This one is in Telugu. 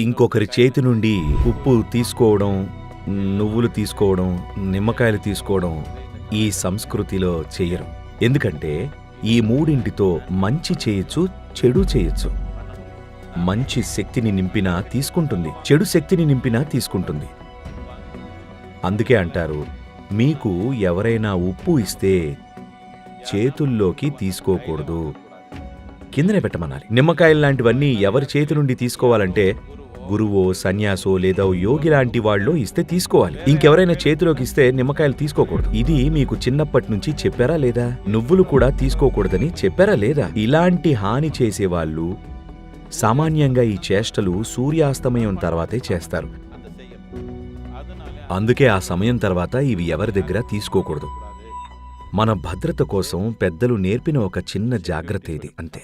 ఇంకొకరి చేతి నుండి ఉప్పు తీసుకోవడం, నువ్వులు తీసుకోవడం, నిమ్మకాయలు తీసుకోవడం ఈ సంస్కృతిలో చెయ్యరు. ఎందుకంటే ఈ మూడింటితో మంచి చేయొచ్చు, చెడు చేయొచ్చు. మంచి శక్తిని నింపినా తీసుకుంటుంది, చెడు శక్తిని నింపినా తీసుకుంటుంది. అందుకే అంటారు, మీకు ఎవరైనా ఉప్పు ఇస్తే చేతుల్లోకి తీసుకోకూడదు, కిందనే పెట్టమనాలి. నిమ్మకాయల్లాంటివన్నీ ఎవరి చేతి నుండి తీసుకోవాలంటే గురువో, సన్యాసో లేదా యోగి లాంటి వాళ్ళో ఇస్తే తీసుకోవాలి. ఇంకెవరైనా చేతిలోకి ఇస్తే నిమ్మకాయలు తీసుకోకూడదు. ఇది మీకు చిన్నప్పటి నుంచి చెప్పారా లేదా? నువ్వులు కూడా తీసుకోకూడదని చెప్పారా లేదా? ఇలాంటి హాని చేసేవాళ్ళు సామాన్యంగా ఈ చేష్టలు సూర్యాస్తమయం తర్వాతే చేస్తారు. అందుకే ఆ సమయం తర్వాత ఇవి ఎవరి దగ్గర తీసుకోకూడదు. మన భద్రత కోసం పెద్దలు నేర్పిన ఒక చిన్న జాగ్రత్త ఇది, అంతే.